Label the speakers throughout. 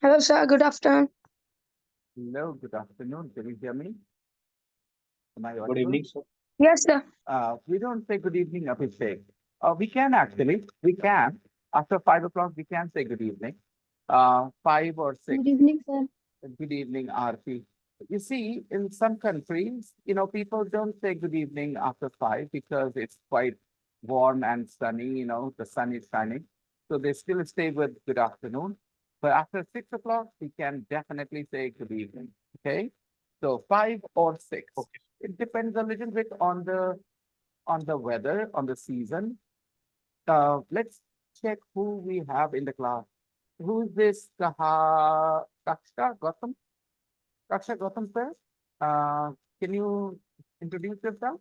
Speaker 1: Hello, sir. Good afternoon.
Speaker 2: Hello, good afternoon. Can you hear me? Am I
Speaker 3: Good
Speaker 2: audible?
Speaker 3: evening, sir.
Speaker 1: Yes, sir.
Speaker 2: We don't say good evening, Abhishek. We can actually. We can. After 5 o'clock, we can say good evening. Five or
Speaker 1: Good
Speaker 2: six.
Speaker 1: evening, sir.
Speaker 2: Good evening, Aarti. You see, in some countries, people don't say good evening after 5 because it's quite warm and sunny, the sun is shining. So they still stay with good afternoon. But after 6 o'clock, we can definitely say good evening. Okay. So 5 or 6.
Speaker 3: Okay.
Speaker 2: It depends a little bit on the weather, on the season. Let's check who we have in the class. Who is this Kaksha Gautam? Kaksha Gautam sir, uh, can you introduce yourself?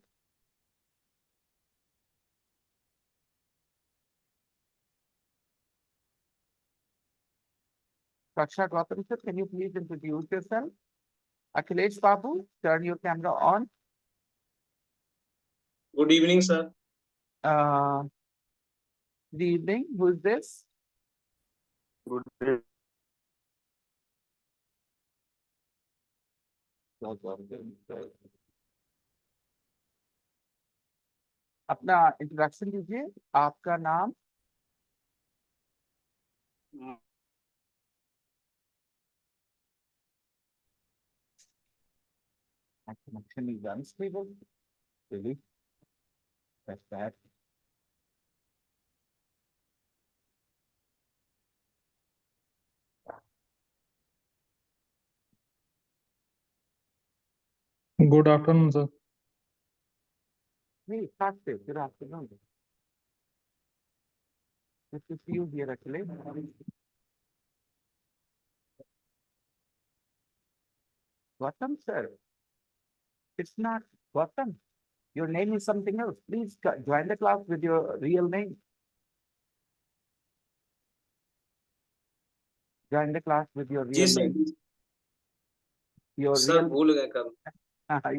Speaker 2: Kaksha Gautam sir, can you please introduce yourself? Akhilesh Babu, turn your camera on.
Speaker 3: Good evening, sir.
Speaker 2: Uh, Good evening. Who is this?
Speaker 3: Good
Speaker 2: अपना introduction दीजिए आपका नाम
Speaker 3: evening.
Speaker 2: My connection is unstable. Really? That's bad.
Speaker 4: Good afternoon, sir.
Speaker 2: Hey, Sakshi, good afternoon. Good to see you here, Akhilesh. Gautam sir, it's not Gautam. Your name is something else. Please join the class with your real name. Join the class with your
Speaker 3: ji
Speaker 2: real
Speaker 3: sir.
Speaker 2: name. Your
Speaker 3: sir
Speaker 2: real
Speaker 3: भूल गए कब.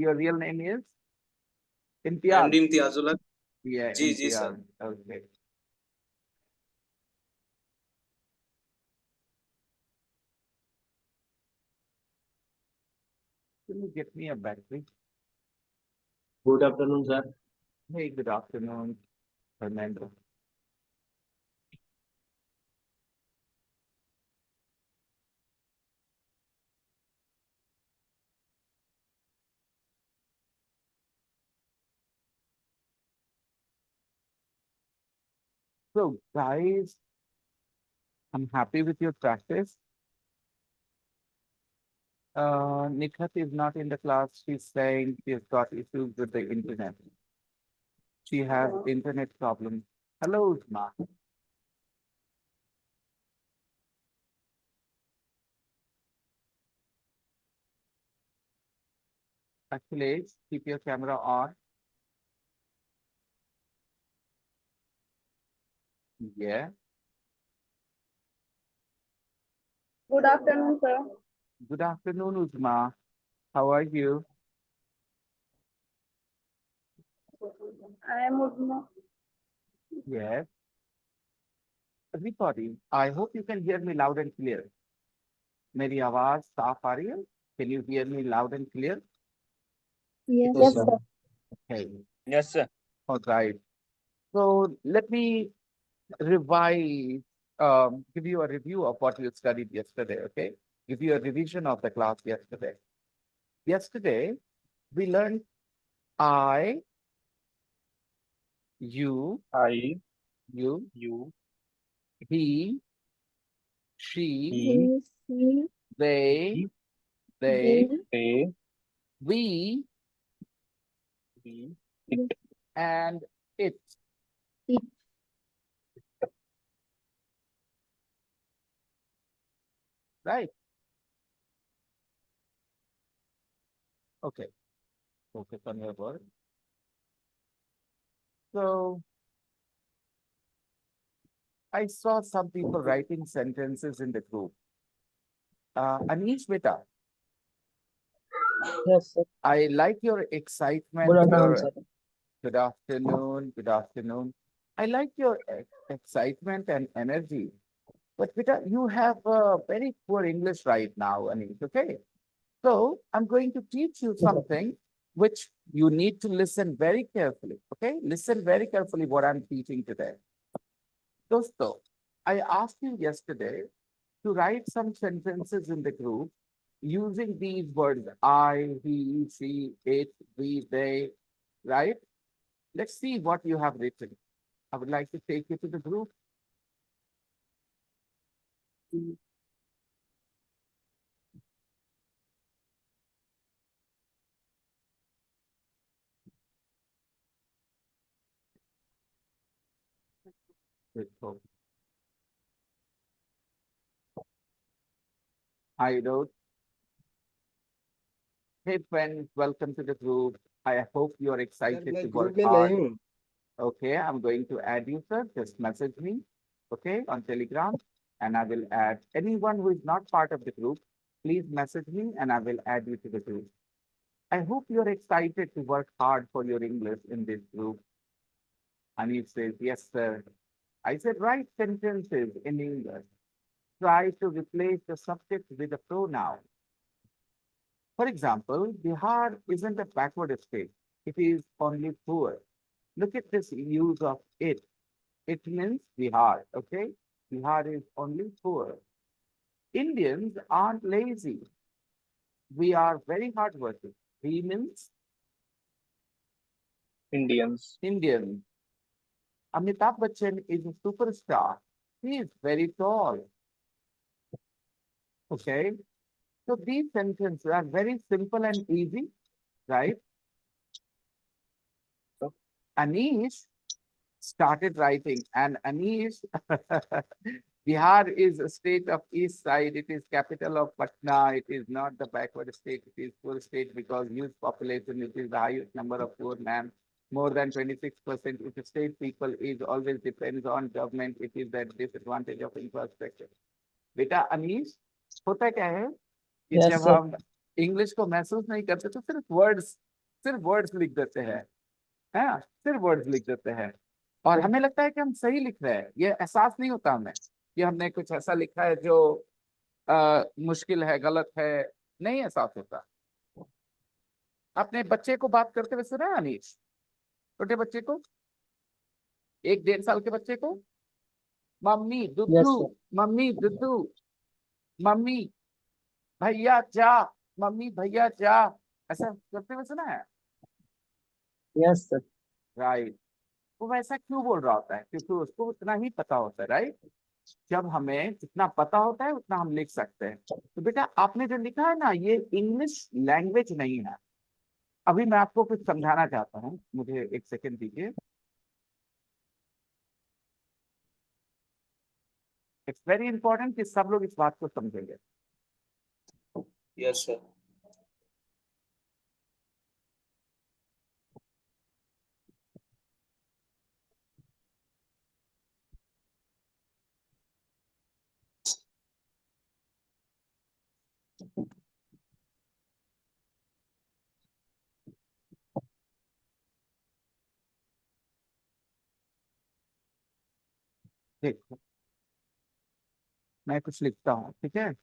Speaker 2: your real name is
Speaker 3: MD
Speaker 2: Imtiaz.
Speaker 3: Imtiazul Haque.
Speaker 2: Yeah,
Speaker 3: ji ji sir.
Speaker 2: Imtiaz. Okay. Can you get me a battery?
Speaker 3: Good afternoon sir.
Speaker 2: Hey, good afternoon, Fernando. So, guys, I'm happy with your practice. Nikhat is not in the class. She's saying she's got issues with the internet. She has internet problems. Hello, Usma. Actually, keep your camera on. Yeah.
Speaker 1: Good afternoon, sir.
Speaker 2: Good afternoon, Uzma. How are you?
Speaker 1: I am Udma.
Speaker 2: Yes. Everybody, I hope you can hear me loud and clear. मेरी आवाज साफ आ रही है? Can you hear me loud and clear?
Speaker 1: Yes,
Speaker 3: Yes,
Speaker 1: sir.
Speaker 2: Okay.
Speaker 3: Yes, sir.
Speaker 2: All right. So let me revise, give you a review of what you studied yesterday, okay? Give you a revision of the class yesterday. Yesterday, we learned I, you,
Speaker 3: I,
Speaker 2: you,
Speaker 3: you,
Speaker 2: he, she,
Speaker 3: he,
Speaker 1: He,
Speaker 2: they,
Speaker 3: he,
Speaker 2: they,
Speaker 3: they,
Speaker 2: we,
Speaker 3: we,
Speaker 2: and it.
Speaker 1: it,
Speaker 2: Right? Okay. Focus on your word. So I saw some people writing sentences in the group. Anish beta,
Speaker 4: Yes, sir.
Speaker 2: I like your excitement,
Speaker 4: Good afternoon,
Speaker 2: your
Speaker 4: sir.
Speaker 2: good afternoon, good afternoon. I like your excitement and energy But beta, you have very poor English right now, Anish, okay? So I'm going to teach you something which you need to listen very carefully, okay? Listen very carefully what I'm teaching today. Dosto, I asked you yesterday to write some sentences in the group using these words, I, he, she, it, we, they, right? Let's see what you have written. I would like to take you to the group. देखो, I wrote, hey friends, welcome to the group. I hope you are
Speaker 5: sir
Speaker 2: excited
Speaker 5: मैं
Speaker 2: to
Speaker 5: group
Speaker 2: work
Speaker 5: में
Speaker 2: hard.
Speaker 5: नहीं हूँ
Speaker 2: Okay, I'm going to add you, sir. Just message me, okay, on Telegram, and I will add anyone who is not part of the group. Please message me, and I will add you to the group. I hope you're excited to work hard for your English in this group. Anil says, yes, sir. I said, write sentences in English. Try to replace the subject with a pronoun. For example, Bihar isn't a backward state. It is only poor. Look at this use of it. It means Bihar, okay? Bihar is only poor. Indians aren't lazy. We are very hardworking. We means
Speaker 3: Indians.
Speaker 2: Indian. Amitabh Bachchan is a superstar. He is very tall. Okay? So these sentences are very simple and easy, right?
Speaker 3: So,
Speaker 2: Anish started writing, and Anish, Bihar is a state of east side. It is capital of Patna. It is not the backward state. It is poor state because huge population. It is the highest number of poor man. More than 26%. If the state people is always depends on government, it is the disadvantage of infrastructure. बेटा अनीश होता क्या है कि
Speaker 6: Yes,
Speaker 2: जब
Speaker 6: sir.
Speaker 2: हम English को महसूस नहीं करते तो सिर्फ वर्ड्स लिख देते हैं, है ना? सिर्फ वर्ड्स लिख देते हैं और हमें लगता है कि हम सही लिख रहे हैं। ये एहसास नहीं होता हमें कि हमने कुछ ऐसा लिखा है जो मुश्किल है, गलत है, नहीं एहसास होता। अपने बच्चे को बात करते हुए सुना है अनीश? छोटे बच्चे को, 1-1.5 साल के बच्चे को, मम्मी
Speaker 6: Yes,
Speaker 2: दुद्धू,
Speaker 6: sir.
Speaker 2: मम्मी दुद्धू, मम्मी भैया जा, मम्मी भैया जा, ऐसा करते हुए सुना है?
Speaker 6: Yes, sir.
Speaker 2: राइट। वो वैसा क्यों बोल रहा होता है? क्योंकि उसको उतना ही पता होता है, राइट? जब हमें जितना पता होता है उतना हम लिख सकते हैं। तो बेटा आपने जो लिखा है ना, ये इंग्लिश लैंग्वेज नहीं है। अभी मैं आपको कुछ समझाना चाहता हूँ, मुझे 1 सेकंड दीजिए। इट्स वेरी इंपॉर्टेंट कि सब लोग इस बात को समझेंगे।
Speaker 3: yes, sir.
Speaker 2: देखो मैं कुछ लिखता हूँ, ठीक है?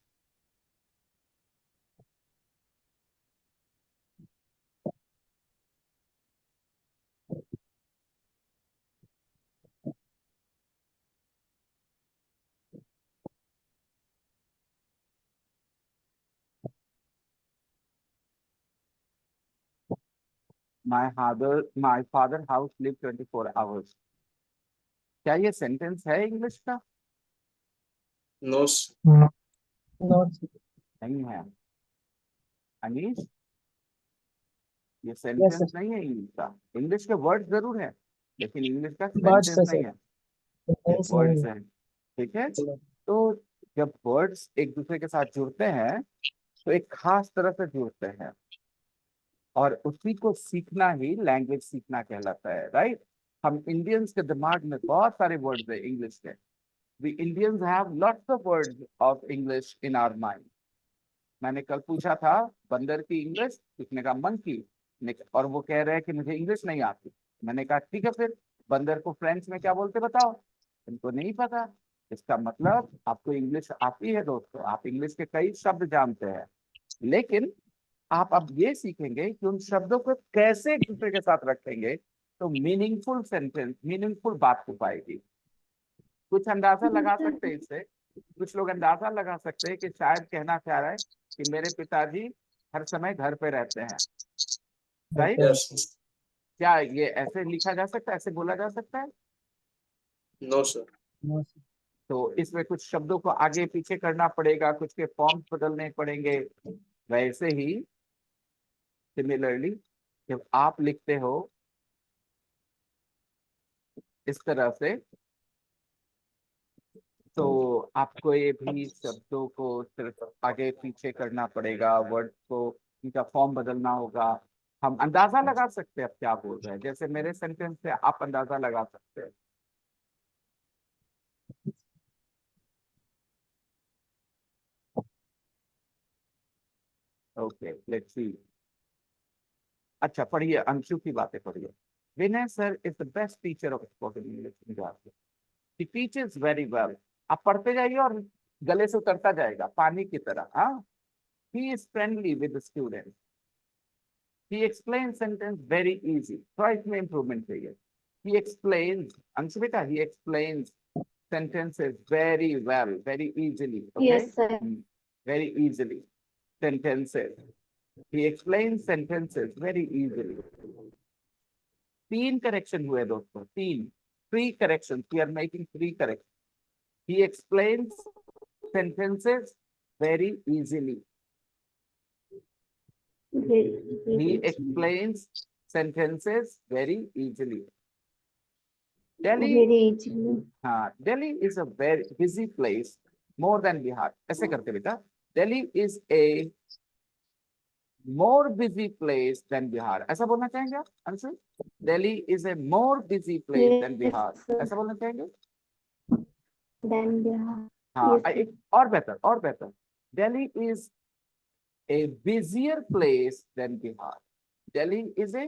Speaker 2: my father house live 24 hours। क्या ये सेंटेंस है इंग्लिश का?
Speaker 3: No, sir.
Speaker 4: No.
Speaker 6: No, sir.
Speaker 2: नहीं है अनीश, ये
Speaker 6: Yes,
Speaker 2: सेंटेंस
Speaker 6: sir.
Speaker 2: नहीं है इंग्लिश का। इंग्लिश के वर्ड जरूर है लेकिन इंग्लिश का
Speaker 6: Words
Speaker 2: सेंटेंस
Speaker 6: है,
Speaker 2: नहीं
Speaker 6: sir.
Speaker 2: है, ये
Speaker 6: Yes,
Speaker 2: वर्ड्स
Speaker 6: नहीं
Speaker 2: हैं, ठीक है?
Speaker 6: है।
Speaker 2: तो जब वर्ड्स एक दूसरे के साथ जुड़ते हैं तो एक खास तरह से जुड़ते हैं और उसी को सीखना ही लैंग्वेज सीखना कहलाता है, राइट? हम इंडियंस के दिमाग में बहुत सारे वर्ड्स है इंग्लिश के। We Indians have lots of words of English in our mind. मैंने कल पूछा था बंदर की इंग्लिश, किसने कहा मंकी, और वो कह रहे हैं कि मुझे इंग्लिश नहीं आती। मैंने कहा ठीक है, फिर बंदर को फ्रेंच में क्या बोलते बताओ? उनको नहीं पता, इसका मतलब आपको इंग्लिश आती है दोस्तों, आप इंग्लिश के कई शब्द जानते हैं, लेकिन आप अब ये सीखेंगे कि उन शब्दों को कैसे एक दूसरे के साथ रखेंगे तो मीनिंगफुल सेंटेंस, मीनिंगफुल बात हो पाएगी। कुछ अंदाजा लगा सकते हैं इससे, कुछ लोग अंदाजा लगा सकते हैं कि शायद कहना चाह रहा है कि मेरे पिताजी हर समय घर पे रहते हैं, राइट?
Speaker 3: Yes, sir.
Speaker 2: क्या ये ऐसे लिखा जा सकता है, ऐसे बोला जा सकता है?
Speaker 3: No, sir.
Speaker 6: No, sir.
Speaker 2: तो इसमें कुछ शब्दों को आगे पीछे करना पड़ेगा, कुछ के फॉर्म्स बदलने पड़ेंगे। वैसे ही सिमिलरली जब आप लिखते हो इस तरह से, तो आपको ये भी शब्दों को सिर्फ आगे पीछे करना पड़ेगा, वर्ड को इनका फॉर्म बदलना होगा। हम अंदाजा लगा सकते हैं अब क्या बोल रहे हैं, जैसे मेरे सेंटेंस से आप अंदाजा लगा सकते हैं। Okay, let's see. अच्छा पढ़िए, अंशु की बातें पढ़िए। Vinay sir is the best teacher of spoken English in Jharkhand. He teaches very well. आप पढ़ते जाइए और गले से उतरता जाएगा पानी की तरह। हाँ, he is friendly with the students. He explains sentence very easy. थोड़ा इसमें improvement चाहिए। He explains, अंशु बेटा, he explains sentences very well, very easily. Okay?
Speaker 1: Yes, sir.
Speaker 2: Very easily. Sentences. He explains sentences very easily. 3 correction हुए दोस्तों, 3. 3 corrections. We are making 3 corrections. He explains sentences very easily. He explains sentences very easily. Delhi,
Speaker 1: Very easily.
Speaker 2: Delhi is a very busy place, more than Bihar. ऐसे करते बेटा, Delhi is a more busy place than Bihar. ऐसा बोलना चाहेंगे आप Anshu? Delhi is a more busy place than Bihar.
Speaker 1: Yes, sir.
Speaker 2: ऐसा बोलना चाहेंगे?
Speaker 1: Then Bihar.
Speaker 2: हाँ,
Speaker 1: Yes, sir.
Speaker 2: एक और बेहतर। Delhi is a busier place than Bihar. Delhi is a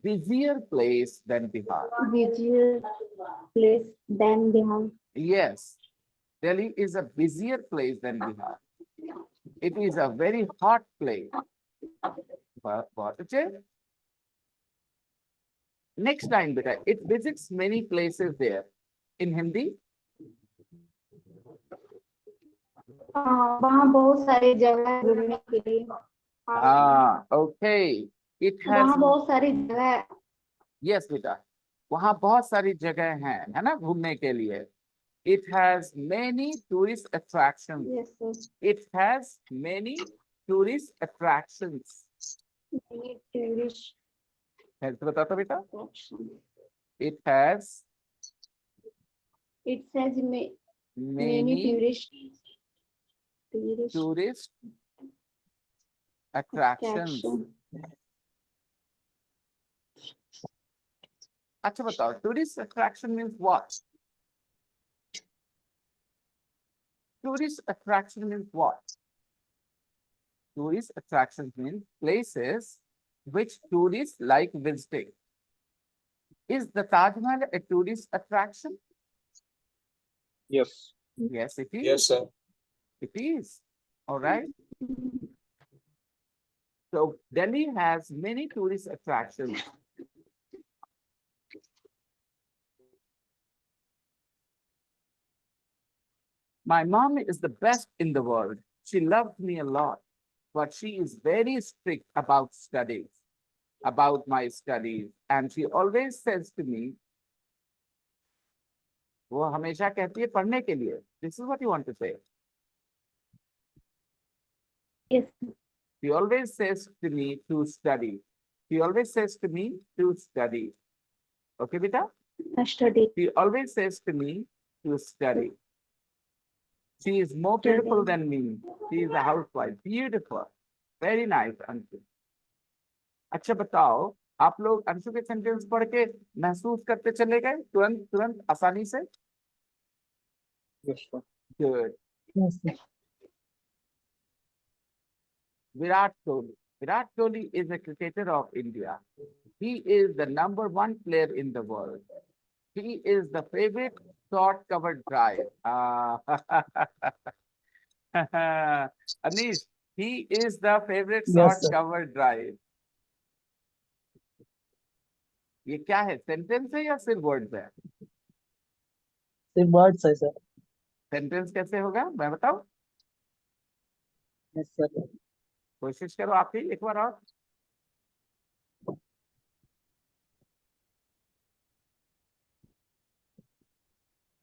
Speaker 2: busier place than Bihar.
Speaker 1: Busier place than Bihar.
Speaker 2: Yes, Delhi is a busier place than Bihar. It is a very hot place. बहुत अच्छे। Next line बेटा, it visits many places there. In Hindi?
Speaker 1: वहाँ बहुत सारी जगह है घूमने के लिए।
Speaker 2: Okay. It has,
Speaker 1: वहाँ बहुत सारी जगह है।
Speaker 2: yes बेटा, वहाँ बहुत सारी जगह हैं, है ना, घूमने के लिए। It has many tourist attractions.
Speaker 1: Yes, sir.
Speaker 2: It has many tourist attractions.
Speaker 1: Many tourist
Speaker 2: ऐसे बताता बेटा?
Speaker 1: attraction.
Speaker 2: It has
Speaker 1: It says many
Speaker 2: many
Speaker 1: tourist
Speaker 2: tourist attractions.
Speaker 1: attraction.
Speaker 2: अच्छा बताओ, tourist attraction means what? Tourist attraction means what? Tourist attractions means places which tourists like visiting. Is the Taj Mahal a tourist attraction?
Speaker 3: Yes.
Speaker 2: Yes, it is.
Speaker 3: Yes, sir.
Speaker 2: It is. All right. So Delhi has many tourist attractions. My mom is the best in the world. She loves me a lot, but she is very strict about studies, about my studies. And she always says to me, वो हमेशा कहती है पढ़ने के लिए. This is what you want to say.
Speaker 1: Yes.
Speaker 2: She always says to me to study. She always says to me to study. Okay, beta?
Speaker 1: Study.
Speaker 2: She always says to me to study. She is more beautiful than me. She is a housewife. Beautiful. Very nice, Anshu. अच्छा बताओ, आप लोग अंशु के sentence पढ़ के महसूस करते चले गए तुरंत आसानी से?
Speaker 3: Yes, sir.
Speaker 2: Good.
Speaker 6: Yes, sir.
Speaker 2: Virat Kohli. Virat Kohli is a cricketer of India. He is the #1 player in the world. He is the favorite short covered drive. Anish, he is the favorite short
Speaker 6: Yes, sir.
Speaker 2: covered drive. ये क्या है, sentence है या सिर्फ words है?
Speaker 6: सिर्फ words है sir.
Speaker 2: Sentence कैसे होगा, मैं बताऊं?
Speaker 6: Yes sir.
Speaker 2: कोशिश करो आप ही एक बार और.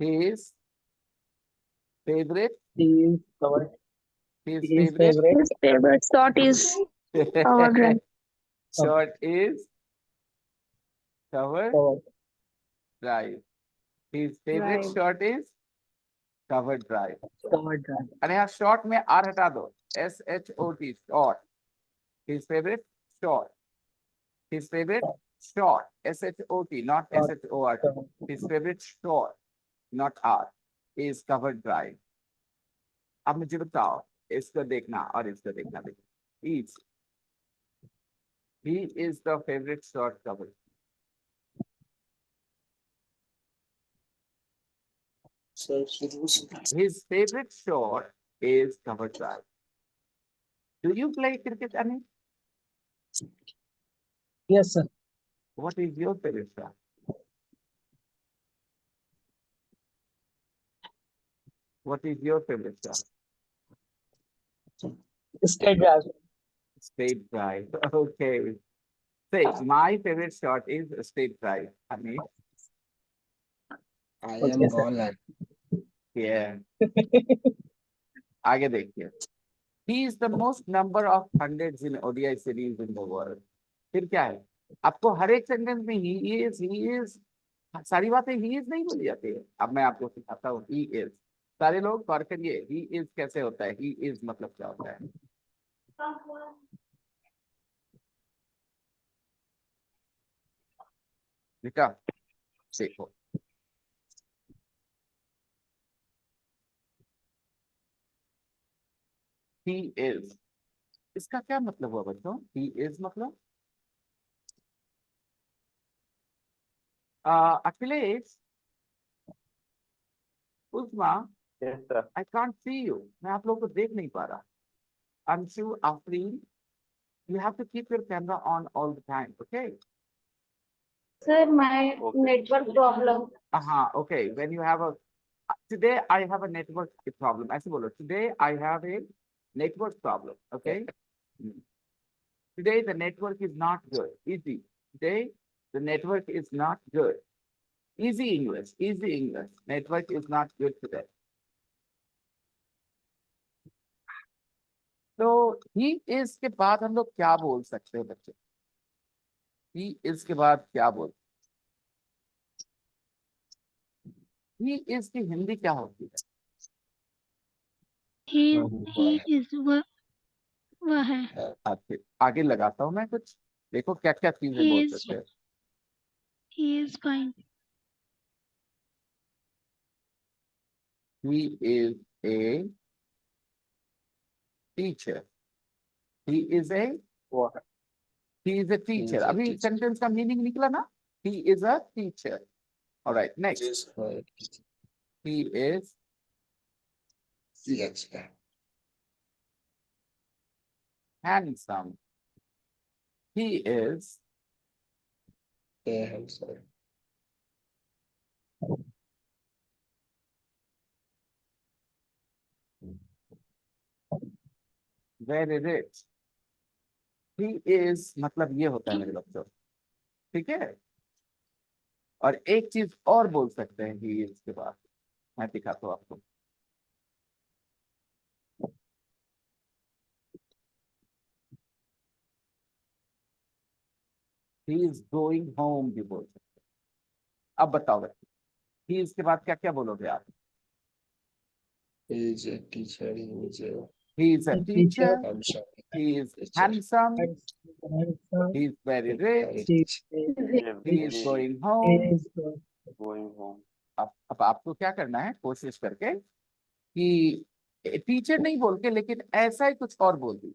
Speaker 2: His favorite,
Speaker 6: He is covered.
Speaker 2: his
Speaker 6: His
Speaker 2: favorite
Speaker 6: favorite
Speaker 1: His favorite shot is covered drive.
Speaker 2: short is covered
Speaker 6: covered.
Speaker 2: drive. His favorite
Speaker 1: Drive.
Speaker 2: short is covered drive.
Speaker 6: Covered drive.
Speaker 2: अरे यहाँ short में R हटा दो. SHOT short. His favorite short. His favorite short. SHOT, not
Speaker 6: Short.
Speaker 2: SHORT.
Speaker 6: Covered.
Speaker 2: His favorite short, not R, is covered drive. अब मुझे बताओ, इसको देखना और इसको देखना. Each. He is the favorite short covered.
Speaker 3: Sir, Suru's
Speaker 2: His favorite short is cover drive. Do you play cricket, Ani?
Speaker 6: Yes, sir.
Speaker 2: What is your favorite shot? What is your favorite shot?
Speaker 6: Straight drive.
Speaker 2: Straight drive. Okay. Say, my favorite shot is a straight drive. Ani?
Speaker 3: I
Speaker 6: Okay,
Speaker 3: am
Speaker 6: sir.
Speaker 3: bowler.
Speaker 2: Yeah. आगे देखिए. He is the most number of hundreds in ODI series in the world. फिर क्या है? आपको हर एक sentence में he is, सारी बातें he is नहीं बोली जाती है. अब मैं आपको सिखाता हूँ he is. सारे लोग गौर करिए, he is कैसे होता है, he is मतलब क्या होता है. बेटा देखो, he is, इसका क्या मतलब हुआ बच्चों? he is मतलब अखिलेश, उस्मा,
Speaker 5: Yes, sir.
Speaker 2: I can't see you. मैं आप लोगों को देख नहीं पा रहा. Anshu, Afreen, you have to keep your camera on all the time, okay?
Speaker 1: Sir, my
Speaker 5: Okay.
Speaker 1: network problem.
Speaker 2: Okay. When you have today I have a network problem. ऐसे बोलो, today I have a network problem, okay? Today the network is not good. Easy. Today the network is not good. Easy English. Easy English. Network is not good today. तो he is के बाद हम लोग क्या बोल सकते हैं बच्चे? he is के बाद क्या बोल? he is की हिंदी क्या होती है?
Speaker 7: he is वह है.
Speaker 2: आपके आगे लगाता हूँ मैं कुछ, देखो क्या क्या चीजें
Speaker 7: He
Speaker 2: बोल
Speaker 7: is-
Speaker 2: सकते हैं.
Speaker 7: He is fine.
Speaker 2: He is a teacher. He is a
Speaker 5: What?
Speaker 2: he is a teacher. अभी सेंटेंस का मीनिंग निकला ना? He is a teacher. All right, next.
Speaker 3: Yes, right.
Speaker 2: He is
Speaker 3: Yes,
Speaker 2: handsome. He is
Speaker 3: yeah, I'm sorry.
Speaker 2: very rich. He is मतलब ये होता है मेरे बच्चों, ठीक है? और एक चीज और बोल सकते हैं he is के बाद, मैं दिखाता हूँ आपको. He is going home भी बोल सकते हैं. अब बताओ बच्चे, he is के बाद क्या क्या बोलोगे आप?
Speaker 3: He is a teacher.
Speaker 2: He is a teacher.
Speaker 3: I'm sorry.
Speaker 2: He is
Speaker 3: Teacher.
Speaker 2: handsome.
Speaker 6: Handsome.
Speaker 2: He is very rich.
Speaker 6: He
Speaker 2: He is going
Speaker 6: he
Speaker 2: home.
Speaker 6: is
Speaker 5: Going home.
Speaker 2: अब आपको क्या करना है, कोशिश करके कि टीचर नहीं बोल के, लेकिन ऐसा ही कुछ और बोल दी.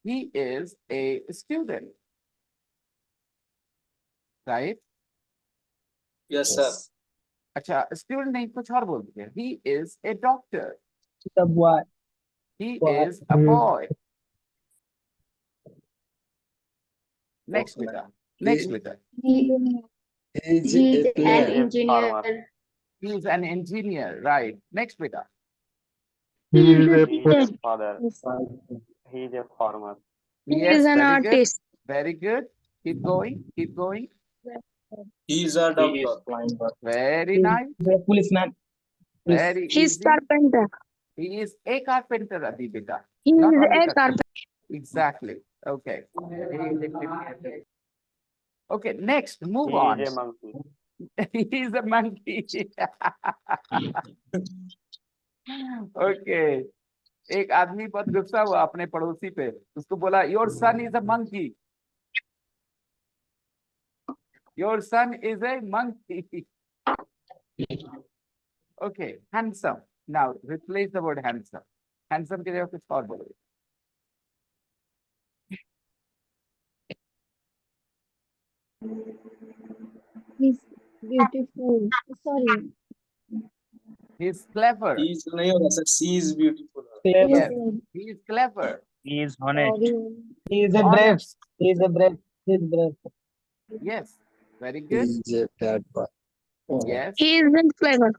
Speaker 2: He is a student, right?
Speaker 3: Yes, sir.
Speaker 2: अच्छा, स्टूडेंट नहीं, कुछ और बोल दीजिए। He is a doctor,
Speaker 6: The boy.
Speaker 2: He
Speaker 6: Boy.
Speaker 2: Is a boy. Next बेटा, नेक्स्ट बेटा।
Speaker 3: Is
Speaker 1: He
Speaker 3: a
Speaker 1: is an
Speaker 3: player.
Speaker 1: engineer.
Speaker 2: He is an engineer, right? Next beta.
Speaker 7: He is a
Speaker 5: He is a
Speaker 7: student.
Speaker 5: father. He is a farmer.
Speaker 1: He
Speaker 2: Yes,
Speaker 1: is an
Speaker 2: very good.
Speaker 1: artist.
Speaker 2: Very good. Keep going. Keep going.
Speaker 3: He is a doctor.
Speaker 2: Very
Speaker 6: He
Speaker 2: nice.
Speaker 6: is a policeman. Police.
Speaker 2: Very
Speaker 1: He's
Speaker 2: easy.
Speaker 1: carpenter.
Speaker 2: He is a carpenter, Adi beta.
Speaker 1: He
Speaker 2: Not
Speaker 1: is
Speaker 2: only
Speaker 1: a
Speaker 2: carpenter.
Speaker 1: carpenter.
Speaker 2: Exactly. Okay. Okay, next, move
Speaker 5: He
Speaker 2: on.
Speaker 5: is a monkey.
Speaker 2: He is a monkey. Okay. एक आदमी बहुत गुस्सा हुआ अपने पड़ोसी पे, उसको बोला your son is a monkey, your son is a monkey. Okay, handsome. Now replace the word handsome. Handsome की जगह कुछ और बोलो।
Speaker 1: He's beautiful. Sorry.
Speaker 2: He is clever.
Speaker 3: He is नहीं होगा sir. She is beautiful.
Speaker 6: Clever.
Speaker 2: Yes, he is clever.
Speaker 4: He is honest.
Speaker 6: He is a brave.
Speaker 2: Honest.
Speaker 6: He is a brave. He is brave.
Speaker 2: Yes, very
Speaker 3: He
Speaker 2: good.
Speaker 3: is a bad boy.
Speaker 2: Yes.
Speaker 1: He isn't clever.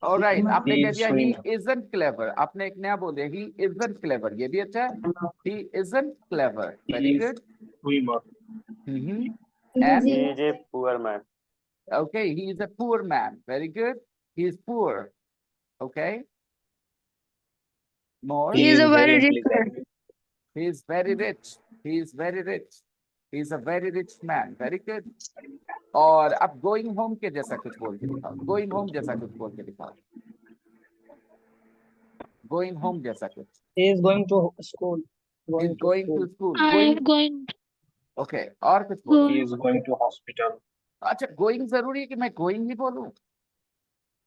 Speaker 2: All right, आपने
Speaker 3: He
Speaker 2: कह
Speaker 3: is
Speaker 2: दिया he
Speaker 3: swing.
Speaker 2: isn't clever, आपने एक नया बोल दिया he isn't clever, ये भी अच्छा है। He isn't clever, very
Speaker 4: He is
Speaker 2: good.
Speaker 4: swimmer.
Speaker 2: Mm-hmm.
Speaker 1: He
Speaker 2: And
Speaker 5: He is a poor man.
Speaker 2: okay, he is a poor man, very good. He is poor, okay. More.
Speaker 1: He is a very rich man.
Speaker 2: He is very rich. He is very rich. He is a very rich man, very good. और अब going home के जैसा कुछ बोल के दिखाओ, going home जैसा कुछ बोल के दिखाओ, going home जैसा कुछ।
Speaker 6: He is going to school.
Speaker 2: He's going to school.
Speaker 7: I
Speaker 2: Going,
Speaker 7: am going
Speaker 2: okay, और कुछ बोलो।
Speaker 7: He
Speaker 4: is going to hospital.
Speaker 2: अच्छा, going जरूरी है कि मैं going ही बोलूं?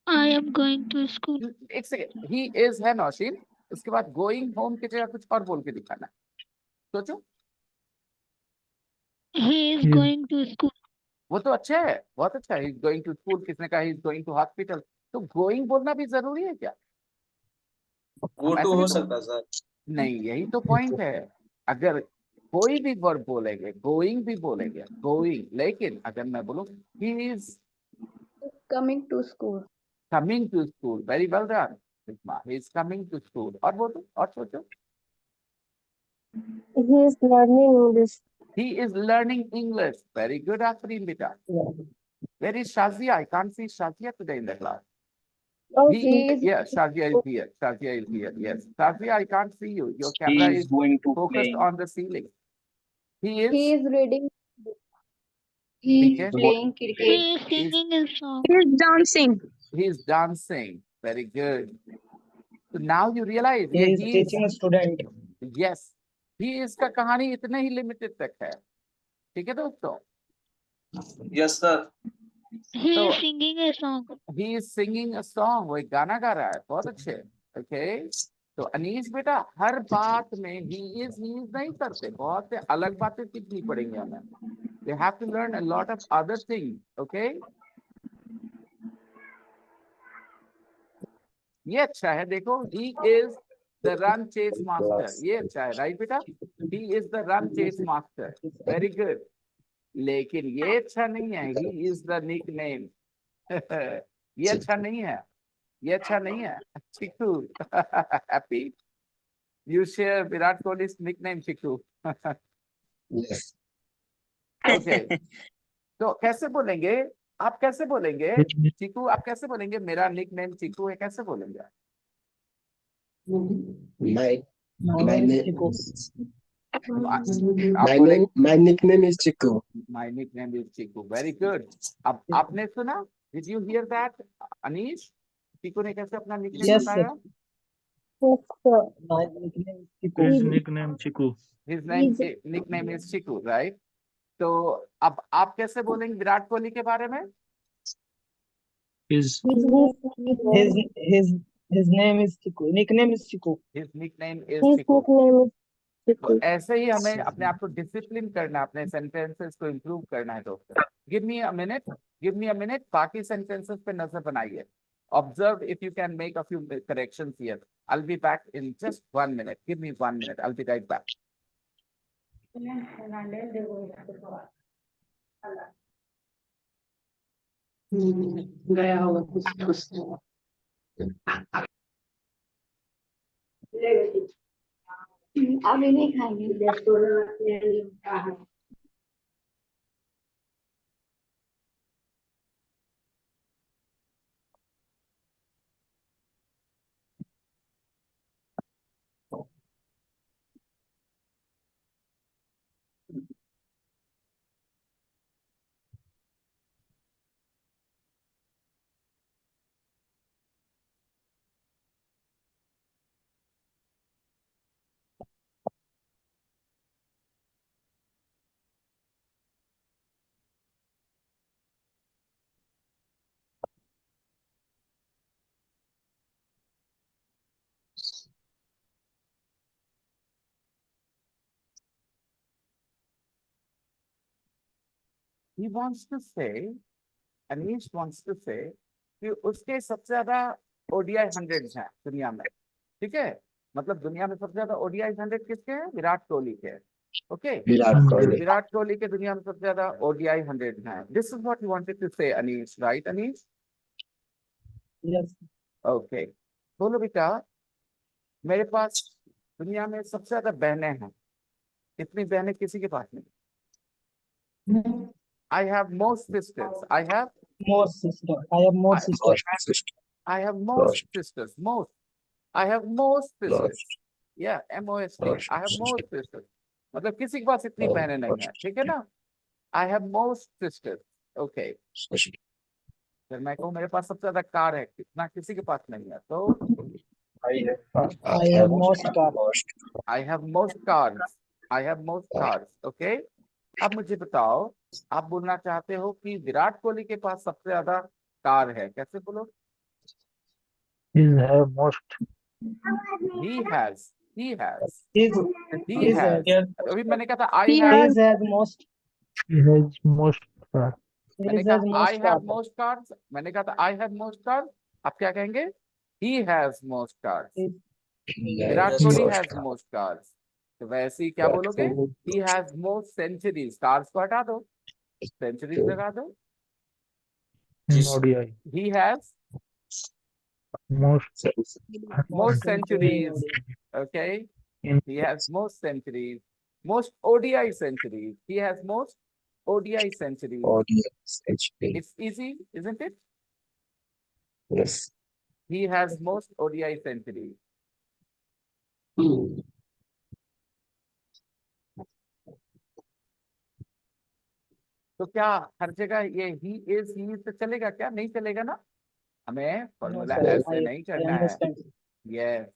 Speaker 7: I am going to school.
Speaker 2: एक सेकेंड, he is है नौशीन, उसके बाद going home की जगह कुछ और बोल के दिखाना। सोचो,
Speaker 7: He is going to school.
Speaker 2: वो तो अच्छा है, बहुत अच्छा है। He's going to school, किसने कहा he's going to hospital? तो going बोलना भी जरूरी है क्या?
Speaker 3: Go
Speaker 2: ऐसे
Speaker 3: to
Speaker 2: भी
Speaker 3: हो
Speaker 2: तो-
Speaker 3: सकता है sir.
Speaker 2: नहीं, यही तो पॉइंट है। अगर कोई भी वर्ब बोलेंगे, गोइंग भी बोलेंगे, गोइंग, लेकिन अगर मैं बोलूं he is
Speaker 1: Coming to school.
Speaker 2: coming to school, very well done, he is coming to school। और बोलो, और सोचो,
Speaker 1: He is learning English.
Speaker 2: he is learning English, very good Afreen beta। Where is Shazia? I can't see Shazia today in the class।
Speaker 1: Oh,
Speaker 2: He,
Speaker 1: he is.
Speaker 2: yeah, Shazia is here, Shazia is here, yes। Shazia, I can't see you, your camera
Speaker 4: He is
Speaker 2: is
Speaker 4: going to
Speaker 2: focused
Speaker 4: play.
Speaker 2: on the ceiling। He is,
Speaker 1: He is reading. He
Speaker 2: ठीक है,
Speaker 1: is playing
Speaker 7: He
Speaker 1: cricket.
Speaker 7: is singing a song.
Speaker 1: He is dancing.
Speaker 2: he is dancing, very good। So now you realize
Speaker 6: He
Speaker 2: ये
Speaker 6: is
Speaker 2: he
Speaker 6: teaching a student.
Speaker 2: yes, he is का कहानी इतने ही limited तक है, ठीक है दोस्तों।
Speaker 3: Yes sir.
Speaker 7: He
Speaker 2: तो-
Speaker 7: is singing a song.
Speaker 2: he is singing a song, वो एक गाना गा रहा है, बहुत अच्छे। okay, तो अनीश बेटा हर बात में he is नहीं करते, बहुत से अलग बातें सीखनी पड़ेंगी हमें। they have to learn a lot of other things, okay। ये अच्छा है, देखो he is the run chase master, ये अच्छा है, राइट बेटा, he is the run chase master, very good। लेकिन ये अच्छा नहीं है, he is the nickname। ये अच्छा नहीं है, ये अच्छा नहीं है। Chikoo, happy you share Virat Kohli's nickname Chikoo.
Speaker 3: Yes.
Speaker 2: okay, तो कैसे बोलेंगे, आप कैसे बोलेंगे चिक्कू, आप कैसे बोलेंगे मेरा निकनेम चिक्कू है, कैसे बोलेंगे?
Speaker 3: My
Speaker 6: My name is
Speaker 3: name
Speaker 6: Chiku.
Speaker 2: आप बोलेंगे
Speaker 3: my nickname is Chiku.
Speaker 2: my nickname is chikoo, very good। अब आपने सुना, did you hear that Anish, chikoo ने कैसे अपना निकनेम
Speaker 6: Yes, sir.
Speaker 2: बताया?
Speaker 1: Yes, sir.
Speaker 6: My nickname is Chiku.
Speaker 4: His nickname Chiku.
Speaker 2: His nickname is chikoo, right? तो अब आप कैसे बोलेंगे विराट कोहली के बारे में?
Speaker 4: His
Speaker 6: His name is Chiku. Nickname is Chiku.
Speaker 2: His nickname is
Speaker 1: His
Speaker 2: chikoo.
Speaker 1: nickname is
Speaker 2: तो
Speaker 1: Chiku.
Speaker 2: ऐसे ही हमें अपने आप को डिसिप्लिन करना है, अपने सेंटेंसेस को इम्प्रूव करना है दोस्तों। Give me a minute, give me a minute, बाकी सेंटेंसेस पे नजर बनाइए. Observe if you can make a few corrections here. I'll be back in just 1 minute. Give me 1 minute. I'll be right back.
Speaker 3: गया होगा कुछ
Speaker 1: अभी नहीं खाएंगे.
Speaker 2: He wants to say, Anish wants to say कि उसके सबसे ज्यादा ODI 100 हैं दुनिया में. ठीक है, मतलब दुनिया में सबसे ज्यादा ODI 100 किसके हैं? विराट कोहली के. ओके,
Speaker 3: विराट कोहली
Speaker 2: विराट कोहली के दुनिया में सबसे ज्यादा ODI 100 हैं. This is what you wanted to say, Anish, right, Anish?
Speaker 6: Yes.
Speaker 2: Okay, बोलो बेटा. मेरे पास दुनिया में सबसे ज्यादा बहनें हैं. इतनी बहनें किसी के पास नहीं. I have most sisters. I have
Speaker 6: More sister. I have more
Speaker 2: I-
Speaker 6: sister.
Speaker 2: I have most
Speaker 3: Lost.
Speaker 2: sisters. Most. I have most sisters.
Speaker 3: Lost.
Speaker 2: Yeah, MOST.
Speaker 3: Lost.
Speaker 2: I have most sisters. मतलब किसी के पास इतनी
Speaker 3: Oh,
Speaker 2: बहनें नहीं है.
Speaker 3: lost.
Speaker 2: ठीक है ना? I have most sisters. Okay. फिर मैं कहूँ मेरे पास सबसे ज्यादा कार है, कितना किसी के पास नहीं है. तो
Speaker 6: I have most car.
Speaker 2: I have most cars. I have most cars. Okay. अब मुझे बताओ, आप बोलना चाहते हो कि विराट कोहली के पास सबसे ज्यादा कार है. कैसे बोलो?
Speaker 4: He have most.
Speaker 2: He has. He has.
Speaker 6: His,
Speaker 2: He
Speaker 6: his
Speaker 2: has.
Speaker 6: has,
Speaker 2: अभी मैंने कहा था I
Speaker 1: He
Speaker 2: have.
Speaker 6: his has most.
Speaker 4: He has most car.
Speaker 2: मैंने
Speaker 6: His has
Speaker 2: कहा I
Speaker 6: most car.
Speaker 2: have most cars. मैंने कहा था I have most cars. आप क्या कहेंगे? He has most cars. Virat Kohli has most cars. तो वैसे ही क्या बोलोगे? He has most centuries. Cars को हटा दो, centuries लगा दो.
Speaker 4: In ODI.
Speaker 2: He has
Speaker 4: Most.
Speaker 2: most centuries.
Speaker 6: ODI.
Speaker 2: Okay.
Speaker 4: In
Speaker 2: He has most centuries. Most ODI centuries. He has most ODI centuries. It's easy, isn't it?
Speaker 3: Yes.
Speaker 2: He has most ODI centuries. तो क्या हर जगह ये he is तो चलेगा क्या? नहीं चलेगा ना. हमें
Speaker 6: No,
Speaker 2: फॉर्मूला
Speaker 6: sir.
Speaker 2: ऐसे नहीं
Speaker 6: I
Speaker 2: करना है.
Speaker 6: understand.
Speaker 2: Yes.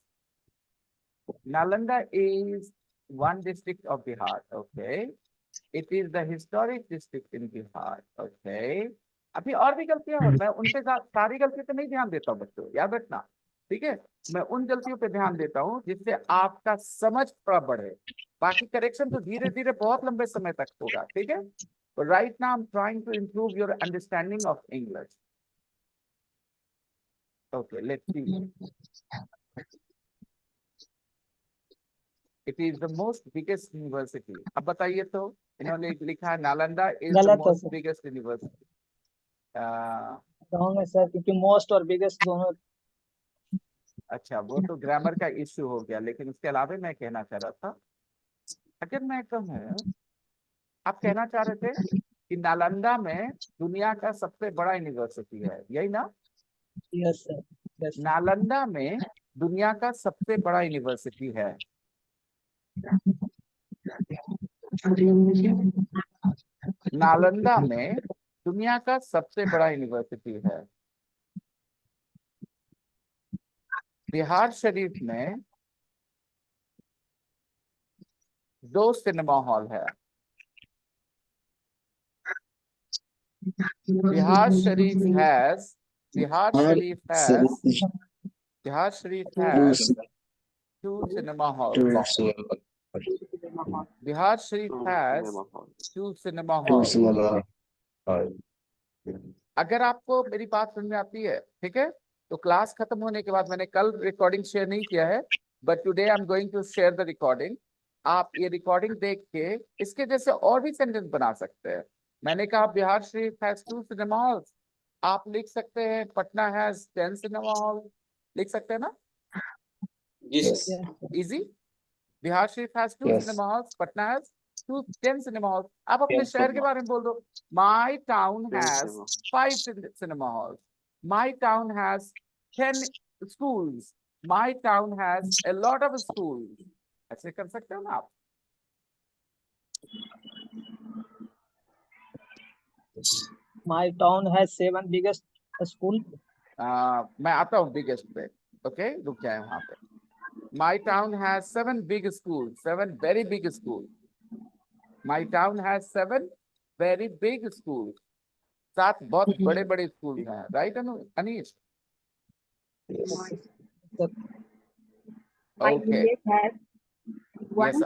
Speaker 2: Nalanda is one district of Bihar. Okay. It is the historic district in Bihar. Okay. अभी और भी गलतियां हो, मैं उन पे सारी गलती पे नहीं ध्यान देता हूँ बच्चों, याद रखना. ठीक है, मैं उन गलतियों पे ध्यान देता हूँ जिससे आपका समझ थोड़ा बढ़े. बाकी करेक्शन तो धीरे धीरे बहुत लंबे समय तक होगा. ठीक है. But right now I'm trying to improve your understanding of English. Okay, let's see. It is the most biggest university. अब बताइए तो, इन्होंने लिखा है नालंदा is the
Speaker 6: गलत है
Speaker 2: most
Speaker 6: sir.
Speaker 2: biggest university.
Speaker 6: Wrong है सर, क्योंकि मोस्ट और बिगेस्ट दोनों.
Speaker 2: अच्छा, वो तो ग्रामर का इश्यू हो गया, लेकिन उसके अलावा मैं कहना चाह रहा था, अगर मैं कहूँ, आप कहना चाह रहे थे कि नालंदा में दुनिया का सबसे बड़ा यूनिवर्सिटी है, यही ना?
Speaker 6: Yes sir. यस.
Speaker 2: नालंदा में दुनिया का सबसे बड़ा यूनिवर्सिटी है. नालंदा में दुनिया का सबसे बड़ा यूनिवर्सिटी है. बिहार शरीफ में 2 सिनेमा हॉल है. Bihar Sharif has two cinema halls. Bihar Sharif has two cinema halls. अगर आपको मेरी बात समझ में आती है, ठीक है, तो क्लास खत्म होने के बाद, मैंने कल रिकॉर्डिंग शेयर नहीं किया है, but today I am going to share the recording. आप ये रिकॉर्डिंग देख के इसके जैसे और भी सेंटेंस बना सकते हैं। मैंने कहा Bihar Sharif has 2 cinema halls, आप लिख सकते हैं पटना हैज 10 सिनेमा हॉल, लिख सकते हैं ना,
Speaker 3: Yes.
Speaker 2: Easy. Bihar Sharif has 2
Speaker 3: Yes.
Speaker 2: Cinema halls, Patna has 10 cinema halls. आप अपने शहर के बारे में बोल दो, माई town has 5 cinema halls. My town has 10 schools. My town has a lot of schools. ऐसे कर सकते हो ना आप।
Speaker 6: My town has 7 biggest school.
Speaker 2: मैं आता हूँ बिगेस्ट पे, ओके, रुक जाए वहां पे। My town has 7 big schools, 7 very big schools. My town has 7 very big schools. 7 बहुत बड़े बड़े स्कूल हैं, right Anish?
Speaker 3: Yes.
Speaker 1: My
Speaker 2: Okay.
Speaker 1: village has one
Speaker 2: Yes,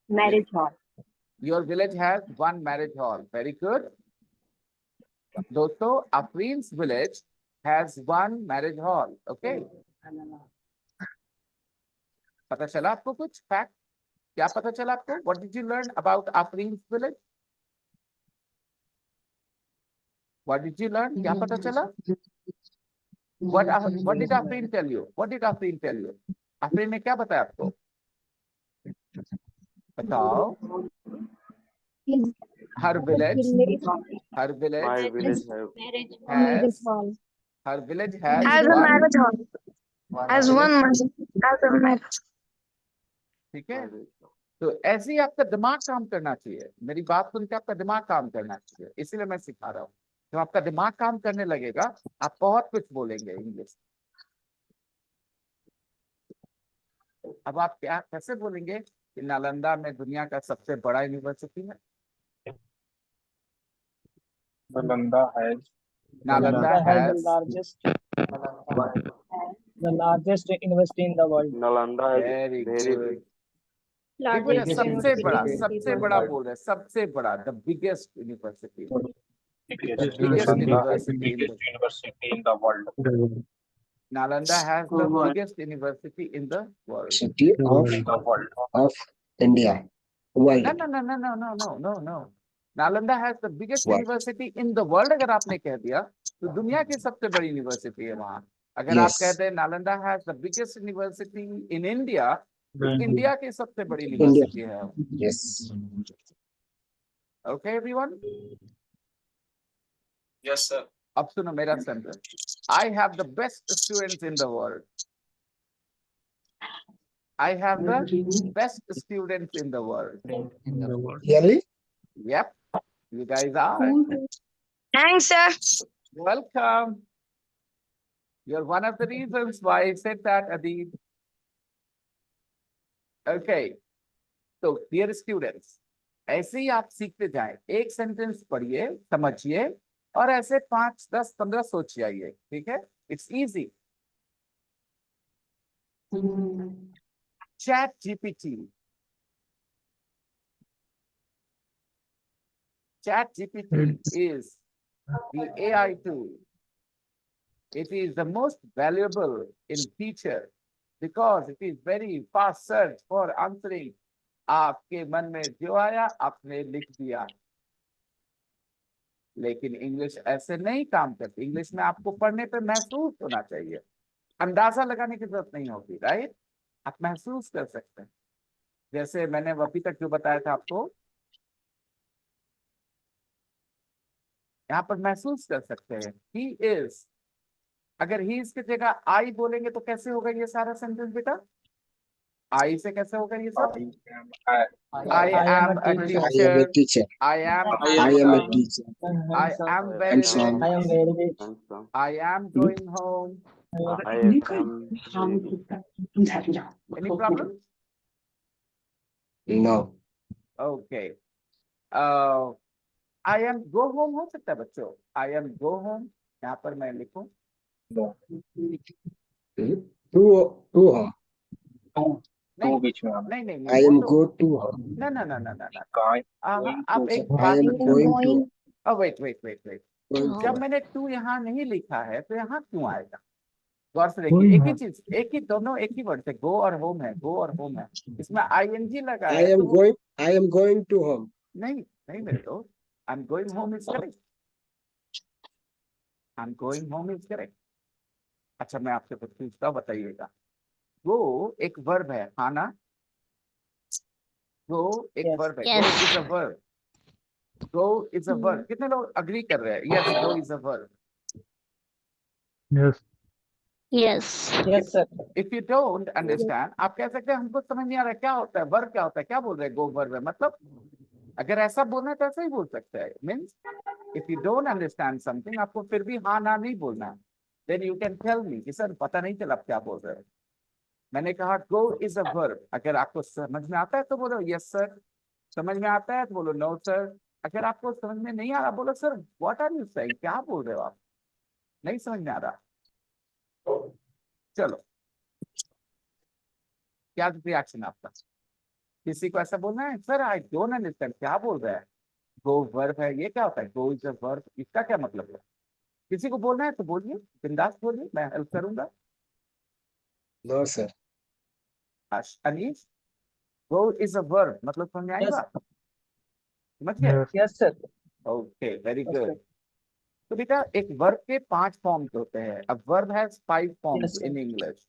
Speaker 1: marriage hall.
Speaker 2: your village has 1 marriage hall. Very good. दोस्तों, Afreen's village has 1 marriage hall. Okay. पता चला आपको कुछ fact? क्या पता चला आपको? What did you learn about Afreen's village? What did you learn? क्या पता चला? What did Afreen tell you? What did Afreen tell you? Afreen ने क्या बताया आपको? बताओ। Her village, her village
Speaker 5: My village have
Speaker 2: has, her village has
Speaker 8: As a
Speaker 2: one,
Speaker 8: marriage hall. As one as a marriage.
Speaker 2: ठीक है? तो ऐसे ही आपका दिमाग काम करना चाहिए। मेरी बात सुन के आपका दिमाग काम करना चाहिए, इसीलिए मैं सिखा रहा हूँ। जब आपका दिमाग काम करने लगेगा, आप बहुत कुछ बोलेंगे इंग्लिश। अब आप क्या कैसे बोलेंगे कि नालंदा में दुनिया का सबसे बड़ा यूनिवर्सिटी है?
Speaker 5: Nalanda has
Speaker 2: Nalanda
Speaker 6: has
Speaker 2: has,
Speaker 6: the largest university in the world.
Speaker 5: Nalanda has
Speaker 2: very
Speaker 5: very
Speaker 2: good.
Speaker 5: big.
Speaker 2: देखो ना,
Speaker 1: Largest
Speaker 2: सबसे बड़ा,
Speaker 1: university
Speaker 2: सबसे
Speaker 1: in the
Speaker 2: बड़ा
Speaker 1: world.
Speaker 2: बोल रहे हैं, सबसे बड़ा, the biggest university,
Speaker 5: Biggest
Speaker 2: biggest
Speaker 5: Nalanda has
Speaker 2: university in the,
Speaker 5: biggest university in the world.
Speaker 2: Nalanda has the biggest university in the world.
Speaker 3: City of India. World.
Speaker 2: No, no, no, no, no, no, no, no, no. Nalanda has the biggest
Speaker 3: What?
Speaker 2: university in the world अगर आपने कह दिया, तो दुनिया की सबसे बड़ी university है वहाँ। अगर आप
Speaker 3: Yes.
Speaker 2: कहते हैं Nalanda has the biggest university in India, तो इंडिया की सबसे बड़ी
Speaker 3: India.
Speaker 2: यूनिवर्सिटी है।
Speaker 3: Yes.
Speaker 2: Okay, everyone?
Speaker 5: Yes, sir.
Speaker 2: अब सुनो मेरा sentence. I have the best students in the world. I have the best students in the world.
Speaker 3: Really?
Speaker 2: Yep, you guys are.
Speaker 8: Thanks, sir.
Speaker 2: Welcome. You're one of the reasons why I said that, Adib. Okay. So, dear students, ऐसे ही आप सीखते जाएं। एक sentence पढ़िए, समझिए, और ऐसे 5, 10, 15 सोच जाइए। ठीक है? It's easy. Chat GPT. Chat GPT is the AI tool. It is the most valuable in future because it is very fast search for answering. आपके मन में जो आया आपने लिख दिया। लेकिन इंग्लिश ऐसे नहीं काम करती। इंग्लिश में आपको पढ़ने पे महसूस होना चाहिए, अंदाजा लगाने की जरूरत नहीं होती, राइट? आप महसूस कर सकते हैं। जैसे मैंने अभी तक जो बताया था आपको, यहाँ पर महसूस कर सकते हैं। ही इज, अगर ही इज की जगह आई बोलेंगे तो कैसे होगा ये सारा सेंटेंस बेटा? आई से कैसे होगा ये सब? I am a
Speaker 3: I am a
Speaker 2: teacher,
Speaker 3: teacher.
Speaker 2: I am
Speaker 3: I am a teacher.
Speaker 2: I am very
Speaker 3: And so on.
Speaker 6: I am very rich.
Speaker 5: Handsome.
Speaker 2: I am going home.
Speaker 5: I am
Speaker 2: Any problem?
Speaker 3: No.
Speaker 2: Okay. I am go home हो सकता है बच्चों? I am go home, यहाँ पर मैं लिखूं।
Speaker 3: To home.
Speaker 2: नहीं
Speaker 5: बीच में
Speaker 2: नहीं नहीं
Speaker 3: I
Speaker 2: नहीं,
Speaker 3: am
Speaker 2: वो तो
Speaker 3: go to home.
Speaker 2: no no no no no no।
Speaker 5: going
Speaker 2: आप एक
Speaker 3: I
Speaker 2: बात
Speaker 3: am
Speaker 2: समझो।
Speaker 3: going to.
Speaker 2: Oh wait wait wait wait।
Speaker 3: Going
Speaker 2: जब
Speaker 3: to.
Speaker 2: मैंने टू यहाँ नहीं लिखा है तो यहाँ क्यों आएगा? गौर से
Speaker 4: Going
Speaker 2: देखिए, एक ही
Speaker 4: home.
Speaker 2: चीज, एक ही, दोनों एक ही वर्ड है, गो और होम है, गो और होम है, इसमें आईएनजी लगा
Speaker 3: I
Speaker 2: है
Speaker 3: am
Speaker 2: तो वो-
Speaker 3: going. I am going to home.
Speaker 2: नहीं नहीं मेरे दोस्त, आई am going home is correct, I am going home is correct. अच्छा मैं आपसे कुछ पूछता हूं, बताइएगा। गो एक वर्ब है, हाँ ना? गो एक
Speaker 6: Yes.
Speaker 2: वर्ब है,
Speaker 7: Yes.
Speaker 2: Go is a verb, go is a verb. कितने लोग अग्री कर रहे हैं? Yes, go is a verb.
Speaker 4: Yes.
Speaker 7: Yes.
Speaker 6: Yes, sir.
Speaker 2: If you don't understand, आप कह सकते हैं हमको समझ नहीं आ रहा क्या होता है वर्ब, क्या होता है, क्या बोल रहे हैं गो वर्ब है, मतलब अगर ऐसा बोलना है तो ऐसा ही बोल सकते हैं। Means if you don't understand something, आपको फिर भी हाँ ना नहीं बोलना है, then you can tell me कि सर पता नहीं चला आप क्या बोल रहे हो। मैंने कहा गो इज अ वर्ब, अगर आपको समझ में आता है तो बोलो यस सर, समझ में आता है तो बोलो नो सर, अगर आपको समझ में नहीं आ रहा बोलो sir what are you saying, क्या बोल रहे हो आप, नहीं समझ में आ रहा। चलो, क्या रिएक्शन आपका? किसी को ऐसा बोलना है सर आई डोंट अंडरस्टैंड, क्या बोल रहा है, गो वर्ब है, ये क्या होता है, गो इज अ वर्ब, इसका क्या मतलब है? किसी को बोलना है तो बोलिए, बिंदास बोलिए, मैं हेल्प करूंगा।
Speaker 3: No, sir.
Speaker 2: Anish, go is a verb मतलब समझ में आई
Speaker 6: Yes.
Speaker 2: बात? समझ गए?
Speaker 4: Yes.
Speaker 6: Yes, sir.
Speaker 2: Okay, very
Speaker 6: Yes,
Speaker 2: good.
Speaker 6: sir.
Speaker 2: तो बेटा एक वर्ब के 5 फॉर्म्स होते हैं, a verb has 5 forms
Speaker 6: Yes, sir.
Speaker 2: In English,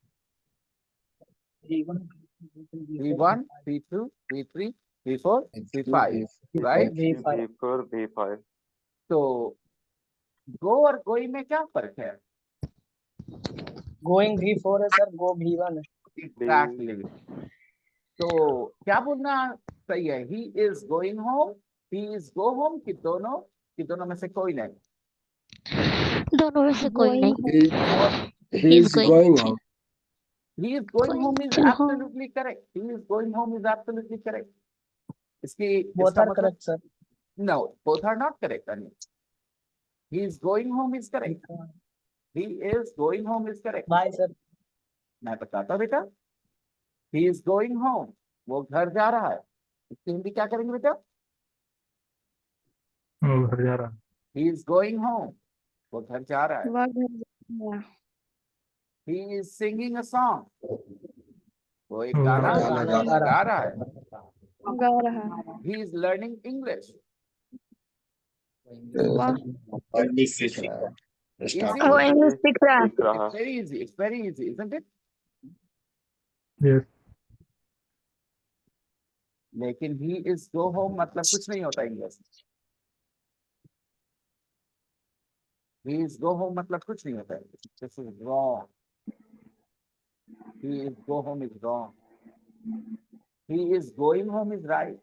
Speaker 6: V1,
Speaker 2: V1, V2, V3, V4, V5, right?
Speaker 6: V5.
Speaker 5: V4, V5.
Speaker 2: तो गो और गोई में क्या फर्क है?
Speaker 6: Going V4 है सर, go V1 है।
Speaker 2: एग्जैक्टली। तो क्या बोलना सही है, he is going home, he is go home, कि दोनों में से कोई नहीं?
Speaker 7: दोनों में से कोई नहीं।
Speaker 3: He is
Speaker 7: going
Speaker 3: going home.
Speaker 2: He is going
Speaker 7: Going
Speaker 2: home is
Speaker 7: to home.
Speaker 2: absolutely correct. He is going home is absolutely correct.
Speaker 6: Both
Speaker 2: इसका
Speaker 6: are
Speaker 2: मतलब
Speaker 6: correct, sir.
Speaker 2: no, both are not correct. Anish. He is going home is correct. He is going home is correct.
Speaker 6: Bye, sir.
Speaker 2: मैं बताता हूँ बेटा, he is going home, वो घर जा रहा है, इसकी हिंदी क्या करेंगे बेटा?
Speaker 4: वो घर जा रहा है।
Speaker 2: He is going home, वो घर जा रहा है।
Speaker 8: वह घर जा रहा
Speaker 2: He is singing a song, वो एक
Speaker 4: वो
Speaker 2: गाना
Speaker 3: गाना
Speaker 2: गा रहा है।
Speaker 8: गा रहा है।
Speaker 2: He is learning English.
Speaker 8: वह
Speaker 3: English सीख रहा है.
Speaker 2: Easy?
Speaker 8: वो इंग्लिश सीख रहा है।
Speaker 5: सीख रहा
Speaker 2: It's very easy. It's very easy, isn't it?
Speaker 4: Yes.
Speaker 2: लेकिन he is go home मतलब कुछ नहीं होता English. He is go home मतलब कुछ नहीं होता English. This is wrong. He is go home is wrong. He is going home is right.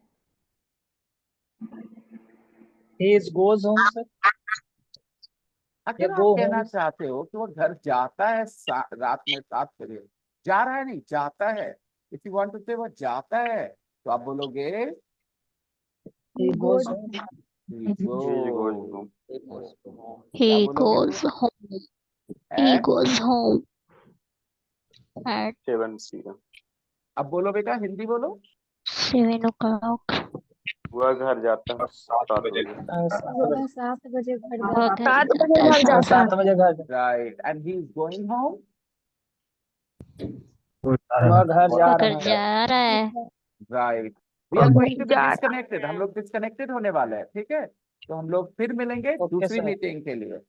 Speaker 6: He is goes home, sir.
Speaker 2: अगर
Speaker 6: ये
Speaker 2: आप
Speaker 6: go
Speaker 2: कहना
Speaker 6: home.
Speaker 2: चाहते हो कि वो घर जाता है रात में 7 बजे, जा रहा है नहीं, जाता है, इफ यू वांट टू से वो जाता है तो आप बोलोगे
Speaker 6: He goes home.
Speaker 2: he
Speaker 5: He goes
Speaker 2: goes.
Speaker 5: home.
Speaker 7: He
Speaker 2: क्या बोलोगे
Speaker 7: goes home. He
Speaker 2: at
Speaker 7: goes home at
Speaker 5: 7 p.m.
Speaker 2: अब बोलो बेटा, हिंदी बोलो।
Speaker 7: 7 o'clock.
Speaker 5: वह घर जाता है 7 बजे।
Speaker 8: 7 बजे घर
Speaker 7: वो
Speaker 8: जाता
Speaker 7: घर
Speaker 8: है। 7 बजे
Speaker 7: जाता
Speaker 8: घर
Speaker 7: है।
Speaker 8: जाता है।
Speaker 6: 7 बजे घर जाता
Speaker 2: right, and he is going home.
Speaker 4: वो जा
Speaker 6: है।
Speaker 4: रहा
Speaker 6: वह
Speaker 4: है।
Speaker 6: घर जा
Speaker 7: वो
Speaker 6: रहा
Speaker 7: घर
Speaker 6: है।
Speaker 7: जा रहा है।
Speaker 2: Right, we are going to be
Speaker 8: जा रहा है।
Speaker 2: डिस्कनेक्टेड, हम लोग डिस्कनेक्टेड होने वाले हैं, ठीक है? तो हम लोग फिर मिलेंगे
Speaker 6: Okay,
Speaker 2: दूसरी
Speaker 6: sir.
Speaker 2: मीटिंग के लिए।